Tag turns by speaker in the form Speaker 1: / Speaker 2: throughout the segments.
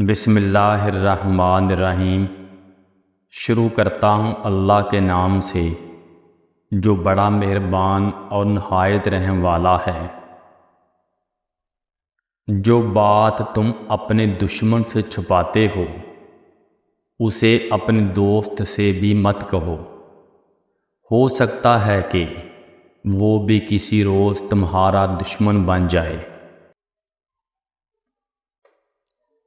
Speaker 1: بسم اللہ الرحمن الرحیم۔ شروع کرتا ہوں اللہ کے نام سے جو بڑا مہربان اور نہایت رحم والا ہے۔ جو بات تم اپنے دشمن سے چھپاتے اسے اپنے دوست سے بھی مت کہو، ہو سکتا ہے کہ وہ بھی کسی روز تمہارا دشمن بن جائے۔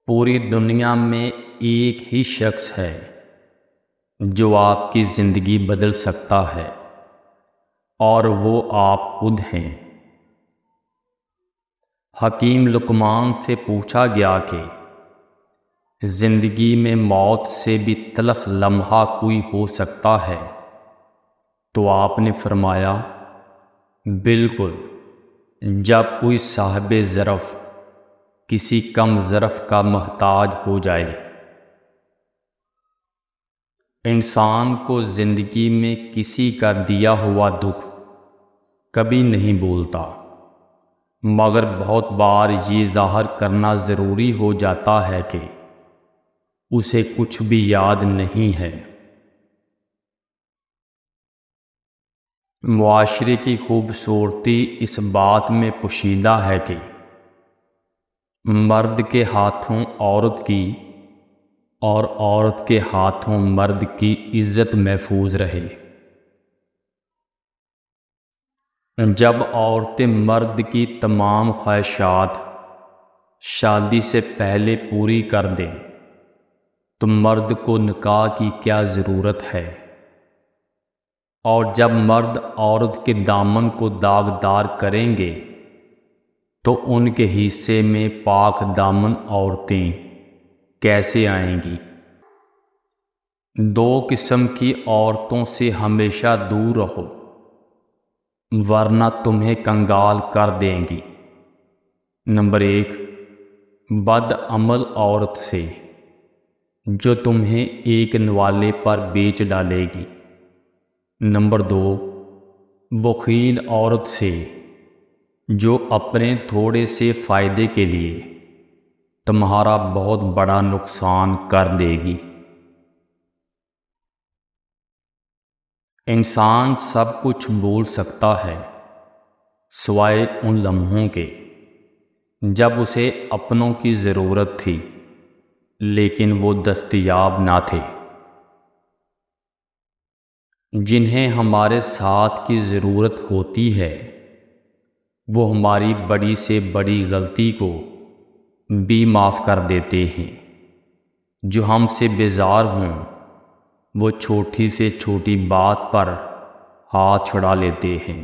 Speaker 1: پوری دنیا میں ایک ہی شخص ہے جو آپ کی زندگی بدل سکتا ہے، اور وہ آپ خود ہیں۔ حکیم لقمان سے پوچھا گیا کہ زندگی میں موت سے بھی تلخ لمحہ کوئی ہو سکتا ہے، تو آپ نے فرمایا، بالکل، جب کوئی صاحب ظرف کسی کم ظرف کا محتاج ہو جائے۔ انسان کو زندگی میں کسی کا دیا ہوا دکھ کبھی نہیں بھولتا، مگر بہت بار یہ ظاہر کرنا ضروری ہو جاتا ہے کہ اسے کچھ بھی یاد نہیں ہے۔ معاشرے کی خوبصورتی اس بات میں پوشیدہ ہے کہ مرد کے ہاتھوں عورت کی اور عورت کے ہاتھوں مرد کی عزت محفوظ رہے۔ جب عورتیں مرد کی تمام خواہشات شادی سے پہلے پوری کر دیں تو مرد کو نکاح کی کیا ضرورت ہے؟ اور جب مرد عورت کے دامن کو داغدار کریں گے تو ان کے حصے میں پاک دامن عورتیں کیسے آئیں گی؟ دو قسم کی عورتوں سے ہمیشہ دور رہو، ورنہ تمہیں کنگال کر دیں گی۔ نمبر 1، بد عمل عورت سے جو تمہیں ایک نوالے پر بیچ ڈالے گی۔ نمبر 2، بخیل عورت سے جو اپنے تھوڑے سے فائدے کے لیے تمہارا بہت بڑا نقصان کر دے گی۔ انسان سب کچھ بھول سکتا ہے سوائے ان لمحوں کے جب اسے اپنوں کی ضرورت تھی لیکن وہ دستیاب نہ تھے۔ جنہیں ہمارے ساتھ کی ضرورت ہوتی ہے وہ ہماری بڑی سے بڑی غلطی کو بھی معاف کر دیتے ہیں۔ جو ہم سے بیزار ہوں وہ چھوٹی سے چھوٹی بات پر ہاتھ چھڑا لیتے ہیں۔